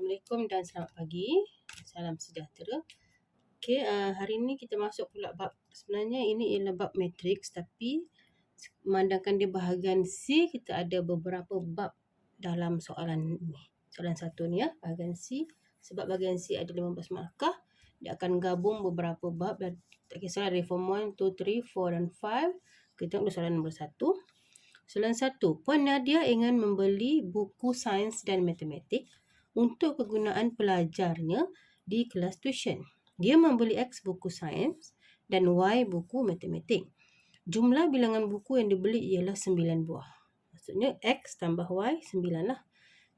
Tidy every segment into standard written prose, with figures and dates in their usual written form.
Assalamualaikum dan selamat pagi. Salam sejahtera. Okey, hari ini kita masuk pula bab, sebenarnya ini ialah bab matriks, tapi memandangkan dia bahagian C, kita ada beberapa bab dalam soalan ni. Soalan satu ni bahagian C. Sebab bahagian C ada 15 markah, dia akan gabung beberapa bab dan tak kisahlah dari form 1, 2, 3, 4 dan 5. Kita tengok soalan nombor 1. Soalan 1. Puan Nadia ingin membeli buku sains dan matematik untuk kegunaan pelajarnya di kelas tuition. Dia membeli X buku sains dan Y buku matematik. Jumlah bilangan buku yang dibeli ialah 9 buah. Maksudnya X tambah Y 9 lah.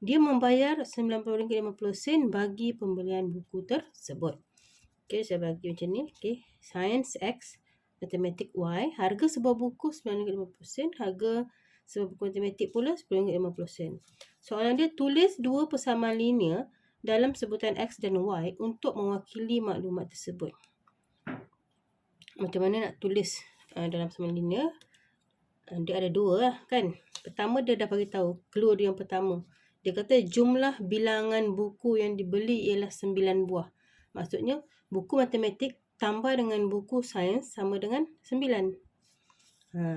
Dia membayar RM90.50 bagi pembelian buku tersebut. Okey, saya bagi macam ni. Okey, sains X, matematik Y. Harga sebuah buku RM9.50. Harga sebuah buku matematik pula RM10.50. Soalan dia, tulis dua persamaan linear dalam sebutan X dan Y untuk mewakili maklumat tersebut. Macam mana nak tulis dalam persamaan linear? Dia ada dua lah kan. Pertama dia dah bagi tahu, clue dia yang pertama. Dia kata jumlah bilangan buku yang dibeli ialah 9 buah. Maksudnya buku matematik tambah dengan buku sains sama dengan 9.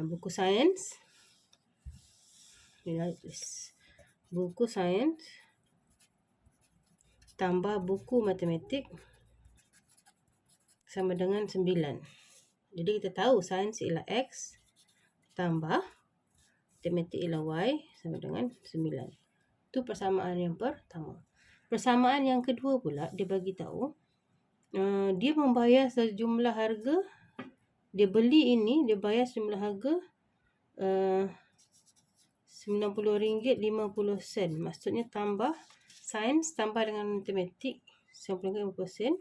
Buku sains. Buku sains tambah buku matematik sama dengan 9. Jadi kita tahu sains ialah X tambah matematik ialah Y sama dengan 9. Itu persamaan yang pertama. Persamaan yang kedua pula, dia bagi tahu dia membayar sejumlah harga. Dia beli ini, dia bayar sejumlah harga RM90.50. Maksudnya tambah sains tambah dengan matematik RM90.50.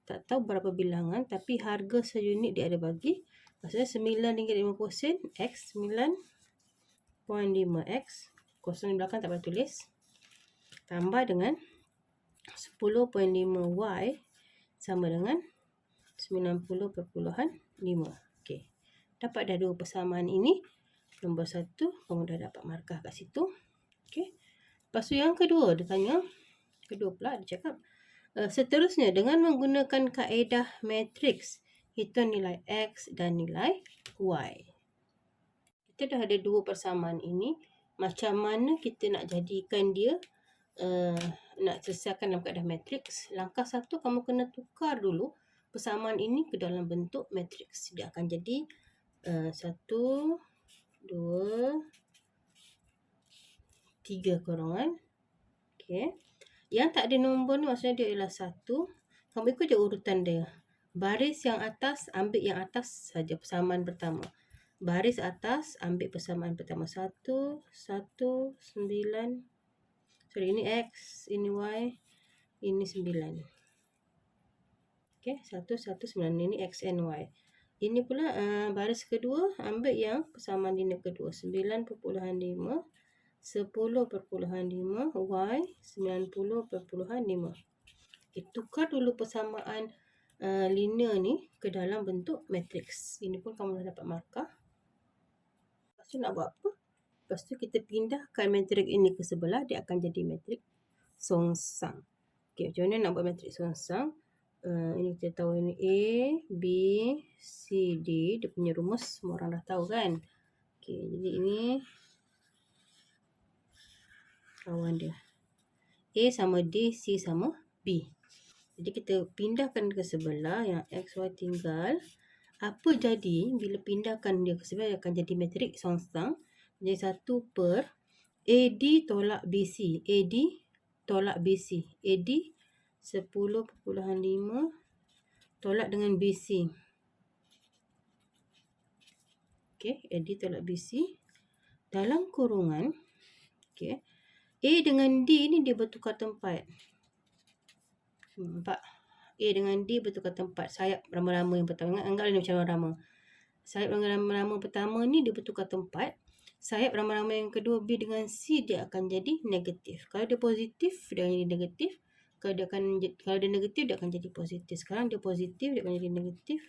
Tak tahu berapa bilangan, tapi harga seunit dia ada bagi. Maksudnya RM9.50 X 9.5X. Kosong di belakang tak payah tulis. Tambah dengan 10.5Y sama dengan 90.5. Okey. Dapat dah dua persamaan ini. Nombor 1, kamu dah dapat markah kat situ. Okey. Lepas tu yang kedua, dia tanya. Kedua pula dia cakap. Seterusnya, dengan menggunakan kaedah matriks, hitung nilai X dan nilai Y. Kita dah ada dua persamaan ini. Macam mana kita nak jadikan dia, nak selesaikan dalam kaedah matriks. Langkah satu, kamu kena tukar dulu persamaan ini ke dalam bentuk matriks. Dia akan jadi 1, 2, 3 korongan. Okey. Yang tak ada nombor ni maksudnya dia ialah 1. Kamu ikut je urutan dia. Baris yang atas, ambil yang atas saja persamaan pertama. Baris atas, ambil persamaan pertama. 1, 1, 9. Sorry, ini X, ini Y, ini 9. Okey, 1, 1, 9. Ini X and Y. Ini pula baris kedua, ambil yang persamaan linear kedua. 9.5, 10.5, Y 90.5. Okay, tukar dulu persamaan linear ni ke dalam bentuk matriks. Ini pun kamu dah dapat markah. Lepas tu nak buat apa? Lepas tu kita pindahkan matriks ini ke sebelah, dia akan jadi matriks songsang. Okay, macam mana nak buat matriks songsang? Ini kita tahu ini A, B, C, D. Dia punya rumus semua orang dah tahu kan? Okay, jadi ini kawan dia. A sama D, C sama B. Jadi kita pindahkan ke sebelah, yang X, Y tinggal. Apa jadi bila pindahkan dia ke sebelah, dia akan jadi matriks songsang. Jadi 1 per AD tolak BC. AD tolak BC. AD 10.5 tolak dengan BC. Okey, AD tolak BC. Dalam kurungan, okey, A dengan D ni dia bertukar tempat. Nampak? A dengan D bertukar tempat. Sayap rama-rama yang pertama. Anggaplah ni macam rama-rama. Sayap rama-rama pertama ni dia bertukar tempat. Sayap rama-rama yang kedua B dengan C dia akan jadi negatif. Kalau dia positif, dia akan jadi negatif. Kalau dia negatif, dia akan jadi positif. Sekarang dia positif, dia akan jadi negatif.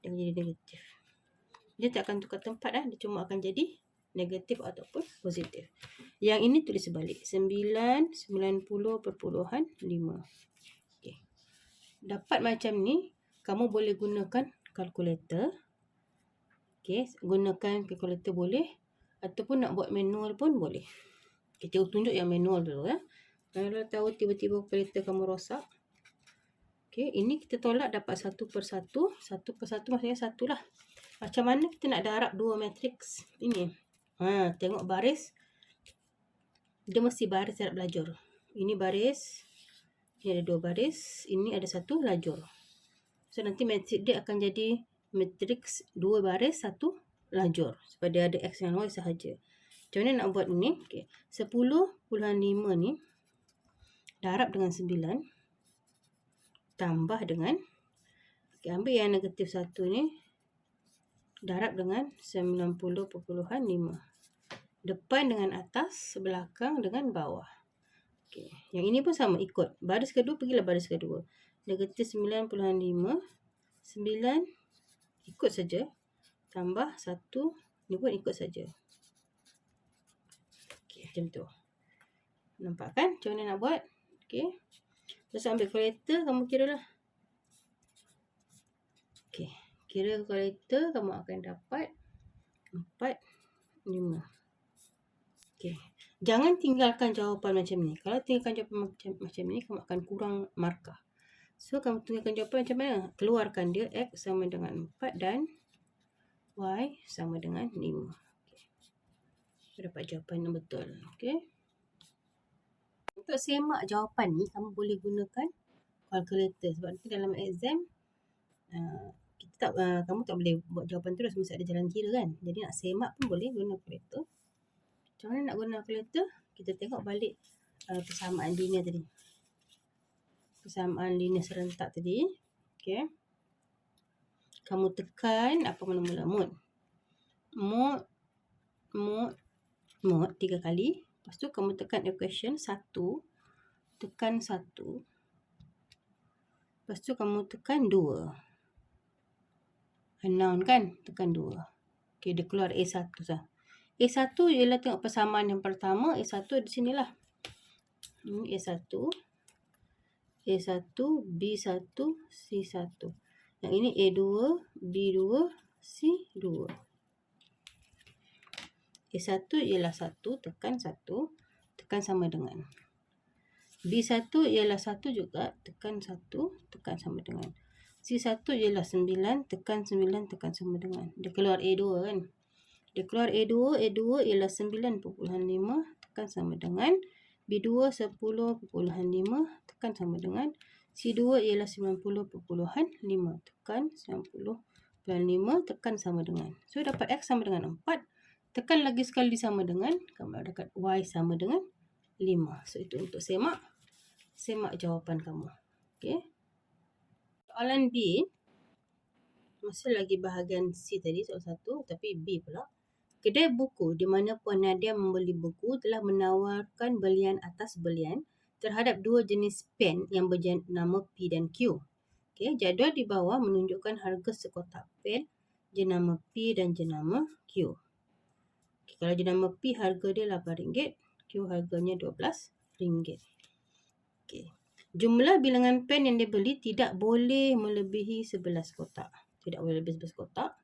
Dia akan jadi negatif. Dia tak akan tukar tempat lah. Dia cuma akan jadi negatif ataupun positif. Yang ini tulis sebalik. 9, 90.5. Okay. Dapat macam ni, kamu boleh gunakan kalkulator. Okay, gunakan kalkulator boleh. Ataupun nak buat manual pun boleh. Kita tunjuk yang manual dulu ya. Kalau tahu tiba-tiba kalkulator kamu rosak. Okay, ini kita tolak dapat 1/1. 1/1 maksudnya 1 lah. Macam mana kita nak darab dua matriks ini? Tengok baris. Dia mesti baris darab lajur. Ini baris. Ini ada dua baris. Ini ada satu lajur. So nanti matriks dia akan jadi matriks dua baris, satu lajur. Sebab dia ada X dan Y sahaja. Macam mana nak buat ini? Okay. 10.5 ni darab dengan 9. Tambah dengan, ambil yang negatif 1 ni, darab dengan 90.5. Depan dengan atas, belakang dengan bawah. Okay. Yang ini pun sama, ikut. Baris kedua, pergilah baris kedua. Negatif 9.5. 9, ikut saja. Tambah 1, ni pun ikut saja. Okay, macam tu. Nampak kan? Macam mana nak buat? Okay. Terus ambil kalkulator, kamu kira lah. Okay. Kira kalkulator, kamu akan dapat 4, 5. Okay. Jangan tinggalkan jawapan macam ni. Kalau tinggalkan jawapan macam ni, kamu akan kurang markah. So, kamu tinggalkan jawapan macam mana? Keluarkan dia. X sama dengan 4 dan Y sama dengan 5. Okay. Dapat jawapan yang betul. Okay. Untuk semak jawapan ni, kamu boleh gunakan kalkulator. Sebab nanti dalam exam, kamu tak boleh buat jawapan terus. Mesti ada jalan kira kan. Jadi nak semak pun boleh guna kalkulator. Macam mana nak guna kalkulator? Kita tengok balik persamaan linear tadi. Persamaan linear serentak tadi. Okay. Kamu tekan apa mula-mula? Mod 3 kali. Lepas tu kamu tekan equation 1. Tekan 1. Lepas tu kamu tekan 2. Unknown kan? Tekan 2. Okay, dia keluar A1 sah. A1 ialah tengok persamaan yang pertama. A1 di sinilah. Ini A1. A1, B1, C1. Yang ini A2, B2, C2. A1 ialah 1, tekan 1, tekan sama dengan. B1 ialah 1 juga, tekan 1, tekan sama dengan. C1 ialah 9, tekan 9, tekan sama dengan. Dia keluar A2 kan. Dia keluar A2, A2 ialah 9.5, tekan sama dengan. B2 10.5, tekan sama dengan. C2 ialah 90.5, tekan 90.5, tekan sama dengan. So, dapat X sama dengan 4. Tekan lagi sekali sama dengan, kamu dapat Y sama dengan 5. So, itu untuk semak jawapan kamu. Okay. Soalan B, masih lagi bahagian C tadi, soalan 1, tapi B pula. Kedai buku di mana Puan Nadia membeli buku telah menawarkan belian atas belian terhadap dua jenis pen yang bernama P dan Q. Okay. Jadual di bawah menunjukkan harga sekotak pen jenama P dan jenama Q. Okay, kalau jenama P harga dia RM8, Q harganya RM12. Okay. Jumlah bilangan pen yang dibeli tidak boleh melebihi 11 kotak. Tidak boleh lebih 11 kotak.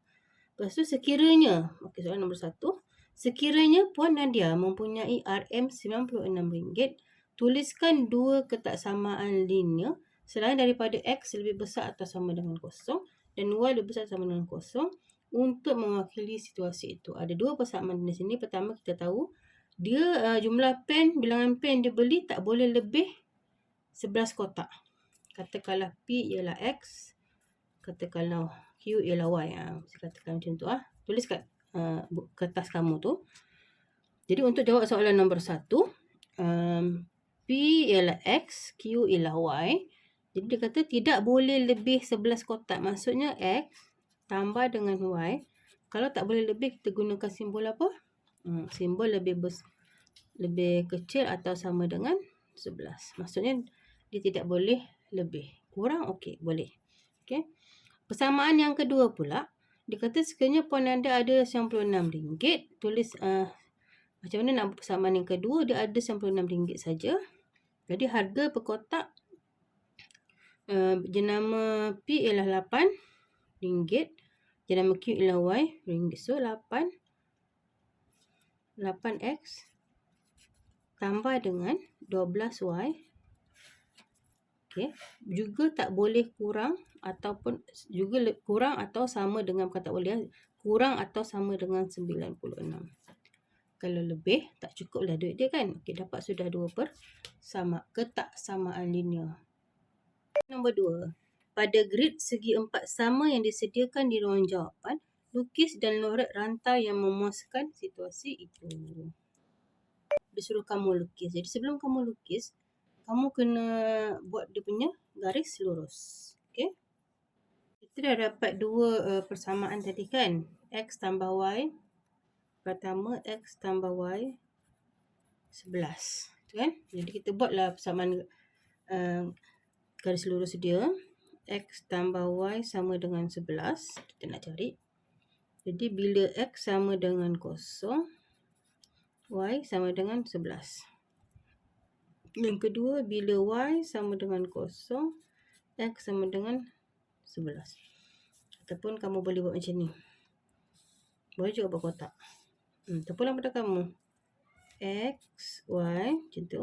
Lepas tu sekiranya, okay, soalan nombor 1. Sekiranya Puan Nadia mempunyai RM96, tuliskan dua ketaksamaan linear selain daripada X lebih besar atau sama dengan kosong dan Y lebih besar atau sama dengan kosong untuk mewakili situasi itu. Ada dua persamaan di sini. Pertama, kita tahu dia jumlah pen, bilangan pen dia beli tak boleh lebih 11 kotak. Katakanlah P ialah X, katakanlah Q ialah Y. Saya katakan macam tu. Tulis kat kertas kamu tu. Jadi untuk jawab soalan nombor 1, P ialah X, Q ialah Y. Jadi dia kata tidak boleh lebih 11 kotak. Maksudnya X tambah dengan Y. Kalau tak boleh lebih, kita gunakan simbol apa? Simbol lebih kecil atau sama dengan 11. Maksudnya dia tidak boleh lebih. Kurang okey, boleh. Okey. Persamaan yang kedua pula, Dia kata sekiranya puan anda ada RM96, tulis macam mana nak buat persamaan yang kedua, dia ada RM96 saja. Jadi harga per kotak jenama P ialah RM8, jenama Q ialah Y RM. So 8X tambah dengan 12Y. Okey, juga tak boleh kurang ataupun juga kurang atau sama dengan, bukan tak boleh, kurang atau sama dengan 96. Kalau lebih tak cukup lah duit dia kan. Okey, dapat sudah 2 ketaksamaan linear. Nombor 2. Pada grid segi 4 sama yang disediakan di ruang jawapan, lukis dan lorek rantai yang memuaskan situasi itu. Dia suruh kamu lukis. Jadi sebelum kamu lukis, kamu kena buat dia punya garis lurus. Okey. Kita dah dapat 2 persamaan tadi kan. X tambah Y. Pertama X tambah Y 11. Kan? Jadi kita buatlah persamaan garis lurus dia. X tambah Y sama dengan 11. Kita nak cari. Jadi bila X sama dengan 0, Y sama dengan 11. Yang kedua, bila Y sama dengan 0, X sama dengan 11. Ataupun kamu boleh buat macam ni. Boleh juga buat kotak. Terpulang pada kamu. X, Y, macam tu.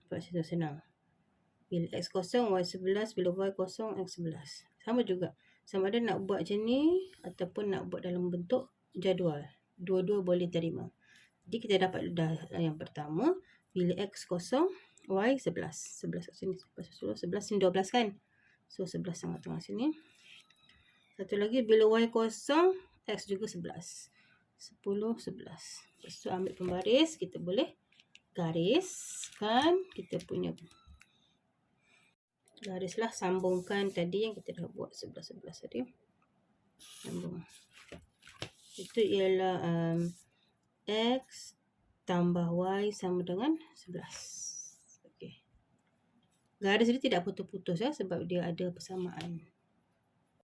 Buat senang. Bila X kosong, Y 11. Bila Y kosong, X 11. Sama juga. Sama ada nak buat macam ni ataupun nak buat dalam bentuk jadual. Dua-dua boleh terima. Jadi kita dapat dah yang pertama. Bila X kosong, Y 11. 11 kat sini. 11 ni 12 kan. So 11 tengah-tengah sini. Satu lagi bila Y kosong, X juga 11. 10, 11. Lepas tu ambil pembaris. Kita boleh gariskan kita punya. Garislah, sambungkan tadi yang kita dah buat 11-11 tadi. Sambung. Itu ialah X tambah Y sama dengan 11. Okey. Garis ini tidak putus-putus ya, sebab dia ada persamaan.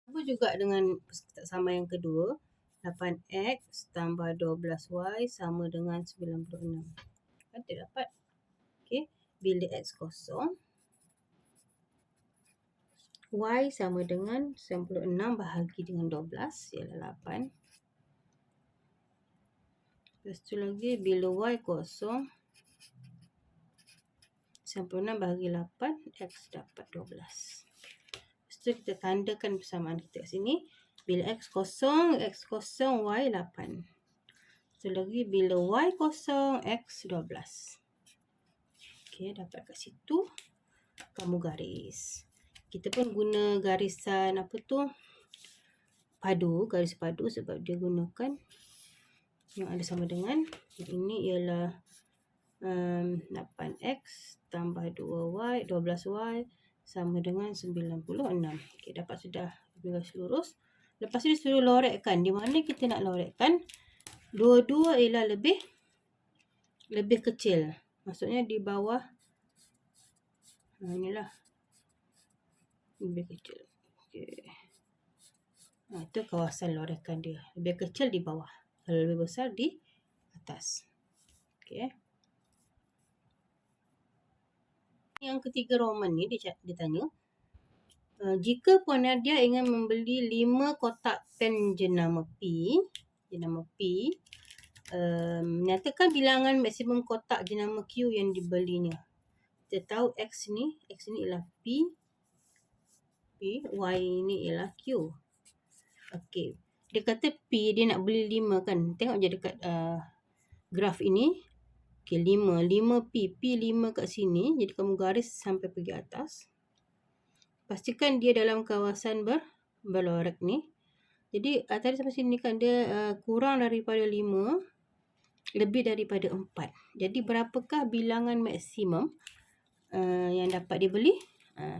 Sama juga dengan sama yang kedua. 8X tambah 12Y sama dengan 96. Kan kita dapat. Okey. Bila X kosong, Y sama dengan 96 bahagi dengan 12 ialah 8. Lepas tu lagi bila Y kosong, 96 bahagi 8, X dapat 12. Lepas tu kita tandakan persamaan kita kat sini. Bila X kosong, Y 8. Tu lagi bila Y kosong, X 12. Okey, dapat kat situ. Kamu garis. Kita pun guna garisan padu, garis padu sebab dia gunakan yang ada sama dengan. Ini ialah 8X tambah 12Y sama dengan 96. Okey, dapat sudah garis lurus. Lepas ni suruh lorekkan. Di mana kita nak lorekkan? Dua-dua ialah lebih kecil. Maksudnya di bawah. Inilah. Lebih kecil. Okey. Itu kawasan lorekkan dia. Lebih kecil di bawah. Kalau lebih besar di atas. Okey. Yang ketiga Roman ni dia tanya, jika Puan Nadia ingin membeli 5 kotak pen jenama P, nyatakan bilangan maksimum kotak jenama Q yang dibelinya. Kita tahu X ni ialah P, Y ni ialah Q. Okey. Dia kata P dia nak beli 5 kan. Tengok je dekat graf ini. Okey, 5 P 5 kat sini. Jadi kamu garis sampai pergi atas. Pastikan dia dalam kawasan berlorek ni. Jadi tadi sampai sini kan dia kurang daripada 5, lebih daripada 4. Jadi berapakah bilangan maksimum yang dapat dibeli?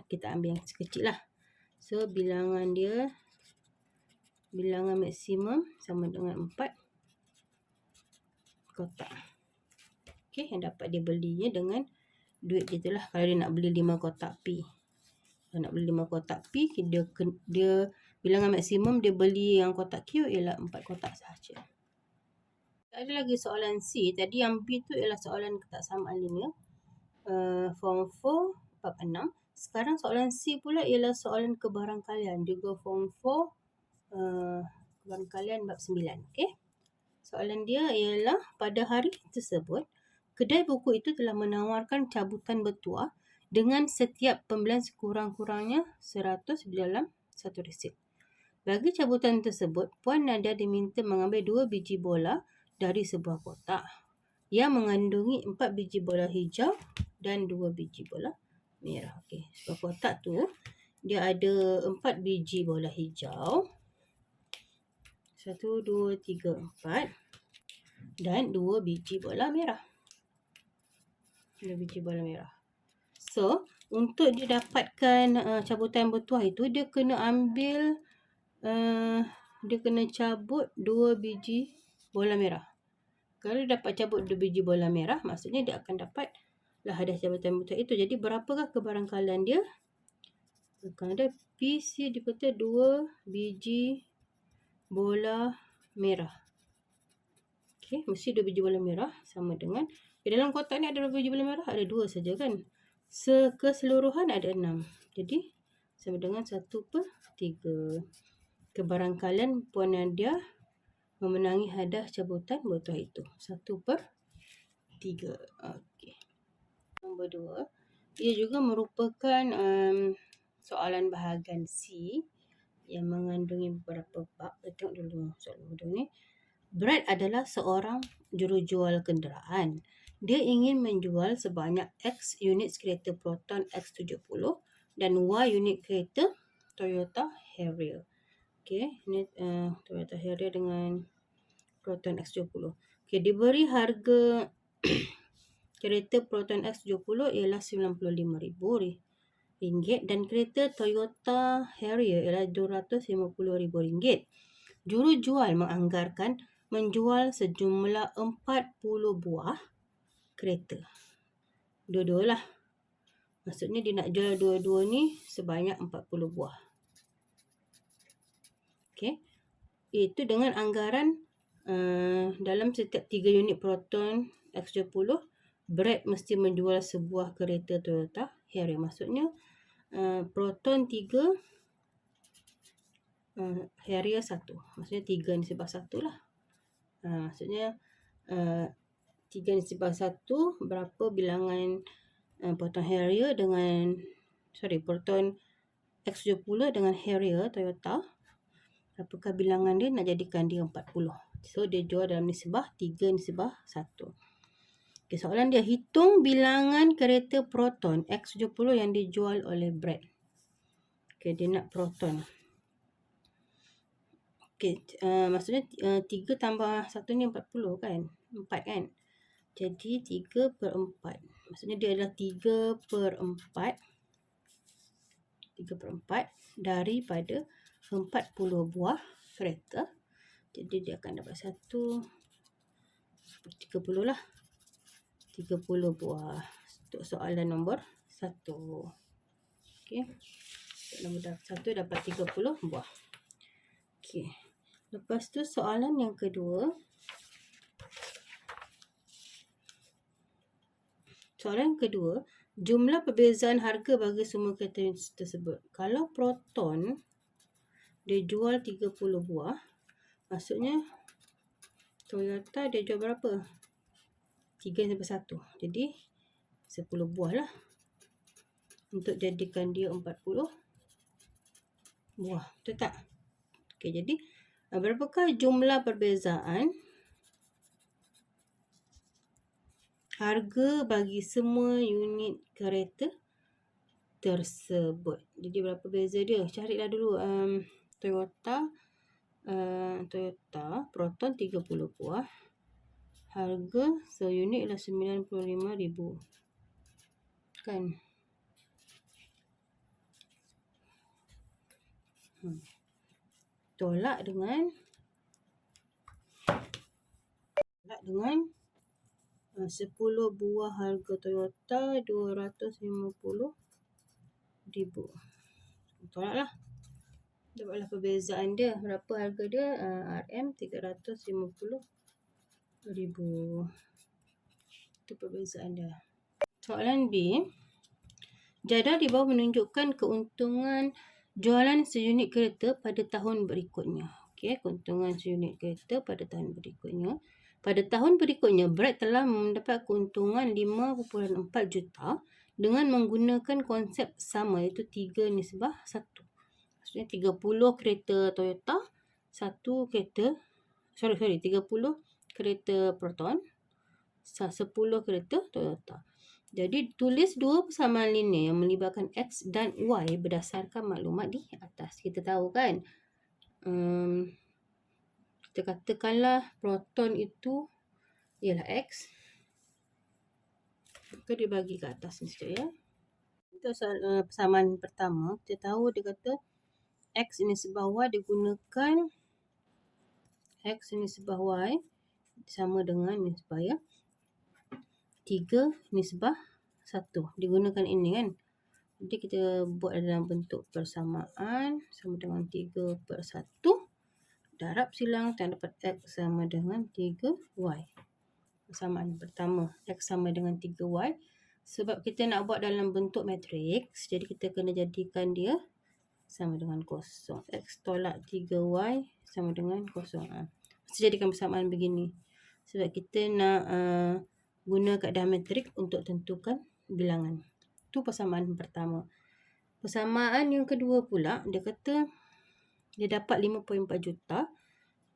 Kita ambil yang sekecil lah. So bilangan maksimum sama dengan 4 kotak. Okey, yang dapat dibelinya dengan duit dia itulah. Kalau dia nak beli 5 kotak P. Kalau nak beli 5 kotak P, dia bilangan maksimum dia beli yang kotak Q ialah 4 kotak sahaja. Ada lagi soalan C. Tadi yang B tu ialah soalan ketaksamaan linear. Form 4 bab 6. Sekarang soalan C pula ialah soalan kebarangkalian. Juga form 4 kebarangkalian bab 9. Okay? Soalan dia ialah pada hari tersebut, kedai buku itu telah menawarkan cabutan bertuah dengan setiap pembelian sekurang-kurangnya 100 di dalam satu resit. Bagi cabutan tersebut, Puan Nadia diminta mengambil 2 biji bola dari sebuah kotak yang mengandungi 4 biji bola hijau dan 2 biji bola merah. Okey, sebuah kotak tu dia ada 4 biji bola hijau. 1, 2, 3, 4 dan 2 biji bola merah. 2 biji bola merah. So, untuk dia dapatkan cabutan bertuah itu, dia kena ambil dia kena cabut 2 biji bola merah. Kalau dapat cabut 2 biji bola merah, maksudnya dia akan dapat lah hadiah cabutan bertuah itu. Jadi berapakah kebarangkalian dia? Kalau ada PC dia kata 2 biji bola merah. Okey, mesti 2 biji bola merah sama dengan dalam kotak ni ada 2 biji bola merah, ada 2 saja kan. Keseluruhan ada 6. Jadi sama dengan 1/3. Kebarangkalian Puan Nadia memenangi hadiah cabutan bertuah itu 1/3. Okey. Nombor 2. Ia juga merupakan soalan bahagian C yang mengandungi beberapa bab. Kita tengok dulu soalan nombor 2 ni. Brad adalah seorang jurujual kenderaan. Dia ingin menjual sebanyak X unit kereta Proton X70 dan Y unit kereta Toyota Harrier. Okey, ini Toyota Harrier dengan Proton X70. Okey, diberi harga kereta Proton X70 ialah RM95,000 dan kereta Toyota Harrier ialah RM250,000. Jurujual menganggarkan menjual sejumlah 40 buah kereta. Dua-dua lah. Maksudnya dia nak jual dua-dua ni sebanyak 40 buah. Okey. Itu dengan anggaran dalam setiap 3 unit Proton X70, Brad mesti menjual sebuah kereta Toyota Harrier. Maksudnya Proton 3, Harrier 1. Maksudnya 3 nisbah 1 lah. Maksudnya 3 nisbah 1 berapa bilangan Proton Harrier dengan Proton X70 dengan Harrier Toyota. Apakah bilangan dia nak jadikan dia 40. So dia jual dalam nisbah 3 nisbah 1. Okay, soalan dia, hitung bilangan kereta Proton X70 yang dijual oleh Brad. Okay, dia nak Proton. Okay, maksudnya 3 tambah 1 ni 40 kan? 4 kan? Jadi 3/4. Maksudnya dia adalah 3/4 daripada 40 buah kereta. Jadi dia akan dapat 1/30 lah. 30 buah. Untuk soalan nombor 1. Okey. Nombor 1 dapat 30 buah. Okey. Lepas tu soalan yang kedua. Soalan kedua, jumlah perbezaan harga bagi semua kereta tersebut. Kalau Proton dia jual 30 buah, maksudnya Toyota dia jual berapa? 3/1. Jadi 10 buah lah. Untuk jadikan dia 40 buah. Betul tak? Okey, jadi berapakah jumlah perbezaan harga bagi semua unit kereta tersebut? Jadi berapa beza dia? Carilah dulu Toyota Proton 30 buah. Harga seunit ialah RM95,000. Kan? Tolak dengan 10 buah harga Toyota RM250,000. Tolak lah. Dapatlah perbezaan dia. Berapa harga dia? RM350,000. Itu perbezaan dia. Soalan B. Jadual di bawah menunjukkan keuntungan jualan seunit kereta pada tahun berikutnya. Okey, keuntungan seunit kereta pada tahun berikutnya. Pada tahun berikutnya, Brad telah mendapat keuntungan 5.4 juta dengan menggunakan konsep sama iaitu 3:1. Maksudnya 30 kereta Toyota, 30 kereta Proton, 10 kereta Toyota. Jadi tulis dua persamaan linear yang melibatkan X dan Y berdasarkan maklumat di atas. Kita tahu kan, kita katakanlah Proton itu ialah X. Kita dibagi ke atas ni sekejap ya. Itu persamaan pertama. Kita tahu dia kata X ini sebah Y digunakan X ini sebah Y sama dengan nisbah ya. 3:1. Digunakan ini kan. Jadi kita buat dalam bentuk persamaan sama dengan 3/1. Darab silang dan dapat X sama dengan 3Y. Persamaan pertama, X sama dengan 3Y. Sebab kita nak buat dalam bentuk matriks, jadi kita kena jadikan dia sama dengan kosong. X tolak 3Y sama dengan kosong. Saya jadikan persamaan begini. Sebab kita nak guna keadaan matrik untuk tentukan bilangan. Itu persamaan pertama. Persamaan yang kedua pula, dia kata dia dapat 5.4 juta.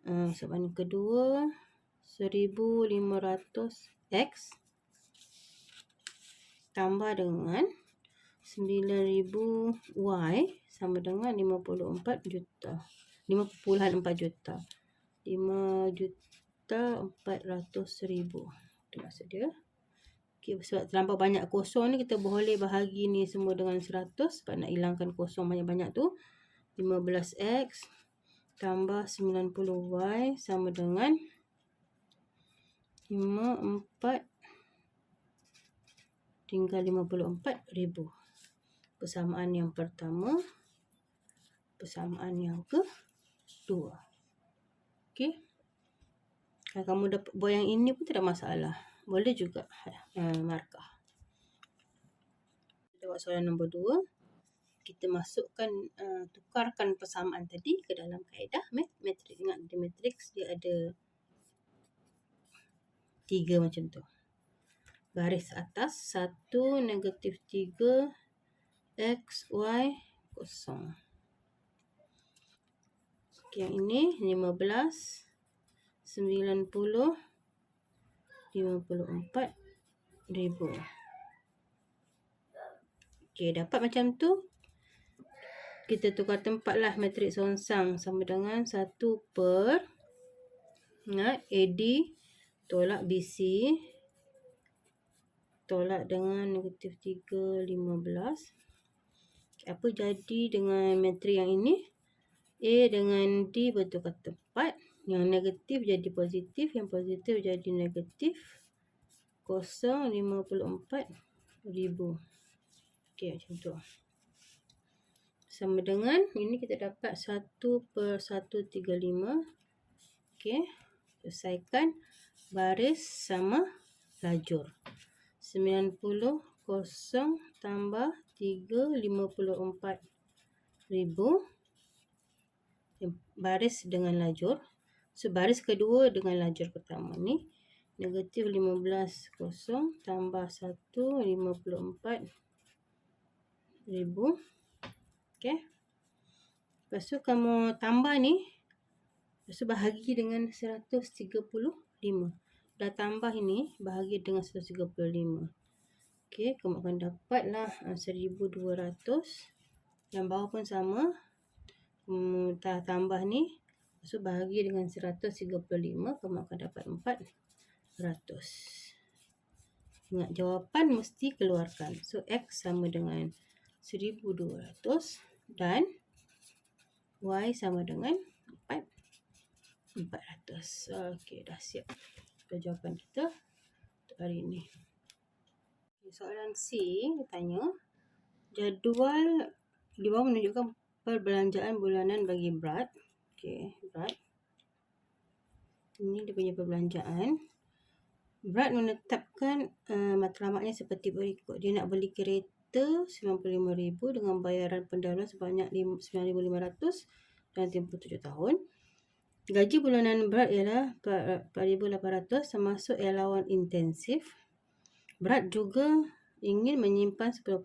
Persamaan kedua, 1,500X tambah dengan 9,000Y sama dengan 54 juta. 5.4 juta. 5,400,000. Itu maksud dia. Okay, sebab terlampau banyak kosong ni, kita boleh bahagi ni semua dengan 100. Sebab nak hilangkan kosong banyak-banyak tu. 15X tambah 90Y sama dengan 54 tinggal 54,000. Persamaan yang pertama. Persamaan yang kedua. Okey. Kalau kamu dapat buat yang ini pun tidak masalah. Boleh juga markah. Kita buat soalan nombor 2. Kita masukkan, tukarkan persamaan tadi ke dalam kaedah matrik. Ingat di matriks dia ada 3 macam tu. Garis atas 1, -3, X, Y, kosong. Okay, yang ini 15, 90, 54,000. Okey, dapat macam tu. Kita tukar tempatlah matriks songsang sama dengan 1 per, ingat AD tolak BC tolak dengan -3, 15. Okay, apa jadi dengan matriks yang ini? A dengan D bertukar tempat. Yang negatif jadi positif, yang positif jadi negatif. 54,000. Okey, macam tu. Sama dengan, ini kita dapat 1/135. Okey, selesaikan baris sama lajur. 90, kosong tambah 3, 54,000. Baris dengan lajur. So, baris kedua dengan lajur pertama ni. -15, kosong tambah 1, 54,000. Okey. Lepas tu kamu tambah ni. Lepas tu bahagi dengan 135. Dah tambah ini, bahagi dengan 135. Okey, kamu akan dapatlah 1,200. Yang bawah pun sama. Kamu tambah ni. Lepas tu bahagi dengan 135. Kamu akan dapat 400. Ingat, jawapan mesti keluarkan. So, X sama dengan 1,200 dan Y sama dengan 400. Okey, dah siap. Itu jawapan kita untuk hari ini. Soalan C, dia tanya, jadual di bawah menunjukkan perbelanjaan bulanan bagi Brad. Okey, Brad. Ini dia punya perbelanjaan. Brad menetapkan matlamatnya seperti berikut. Dia nak beli kereta RM95,000 dengan bayaran pendahuluan sebanyak RM9,500 dalam tempoh 7 tahun. Gaji bulanan Brad ialah RM4,800 termasuk allowance intensif. Brad juga ingin menyimpan 10%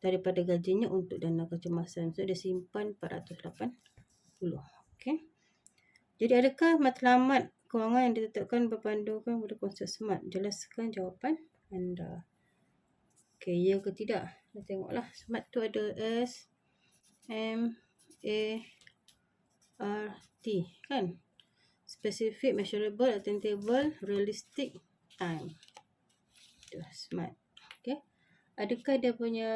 daripada gajinya untuk dana kecemasan. So, dia simpan RM480. Okey. Jadi, adakah matlamat kewangan yang ditetapkan berpandukan pada konsep SMART? Jelaskan jawapan anda. Okey, ya ke tidak? Kita tengoklah. SMART tu ada S, M, A, R, T. Kan? Specific, measurable, attainable, realistic, time. Itu SMART. Okey. Adakah dia punya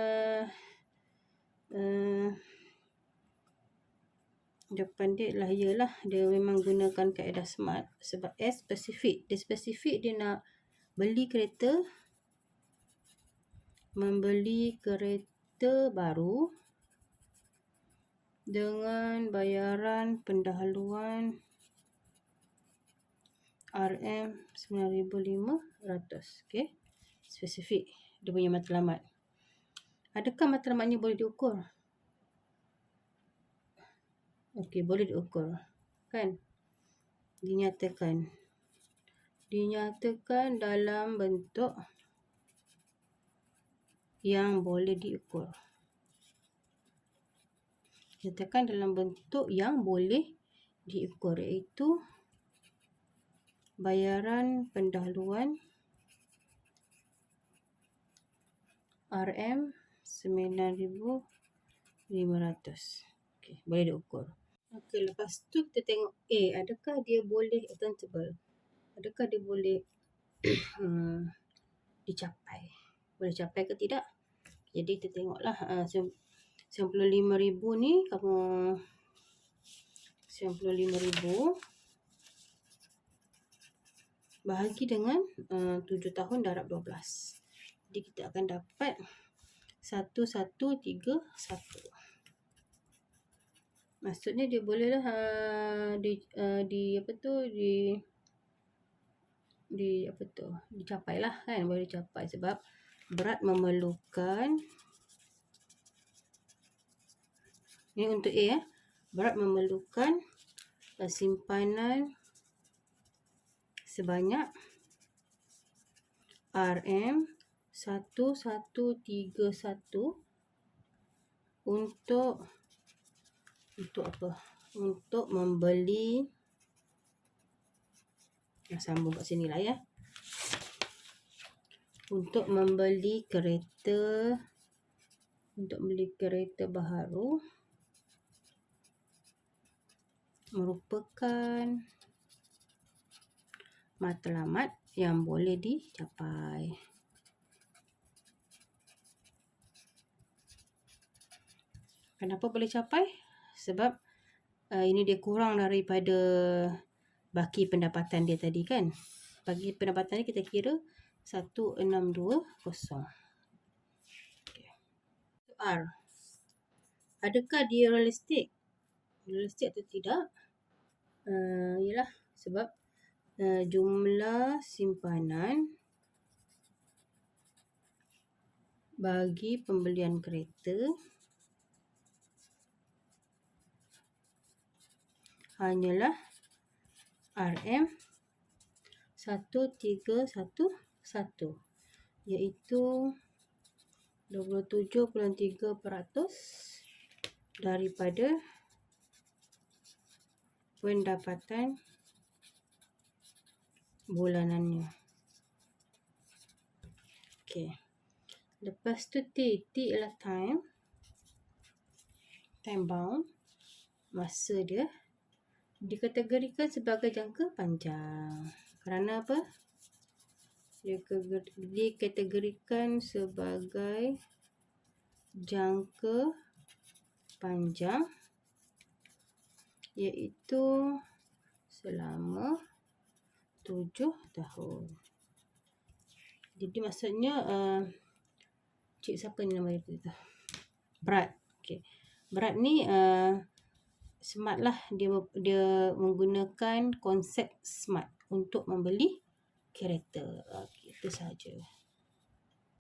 jawapan dia lah iyalah, dia memang gunakan kaedah SMART sebab S spesifik. Dia spesifik, dia nak membeli kereta baru dengan bayaran pendahuluan RM9,500. Okey. Spesifik dia punya matlamat. Adakah matlamatnya boleh diukur? Okey, boleh diukur. Kan? Dinyatakan dalam bentuk yang boleh diukur. Nyatakan dalam bentuk yang boleh diukur, iaitu bayaran pendahuluan RM9,500. Okey, boleh diukur. Okey, lepas tu kita tengok A, adakah dia boleh attainable? Adakah dia boleh dicapai? Boleh capai ke tidak? Jadi kita tengoklah 95,000 ni, kamu 95,000 bahagi dengan 7 tahun darab 12. Jadi kita akan dapat 1131. Maksudnya dia bolehlah dicapai lah kan, boleh dicapai sebab Brad memerlukan, ini untuk A Brad memerlukan simpanan sebanyak RM1131 untuk apa? Untuk membeli, sambung kat sini lah ya. Untuk membeli kereta baharu merupakan matlamat yang boleh dicapai. Kenapa boleh capai? Sebab ini dia kurang daripada baki pendapatan dia tadi kan. Bagi pendapatan dia kita kira 1620. Okay. R. Adakah dia realistik? Realistik atau tidak? Ialah sebab jumlah simpanan bagi pembelian kereta hanyalah RM1311, iaitu 27.3% daripada pendapatan bulanannya. Okey. Lepas tu T ialah time bound, masa dia dikategorikan sebagai jangka panjang. Kerana apa? Dikategorikan sebagai jangka panjang, iaitu selama 7 tahun. Jadi maksudnya cik siapa ni nama dia tu? Brad. Okey. Berat ni smart lah. Dia menggunakan konsep smart untuk membeli kereta. Itu sahaja.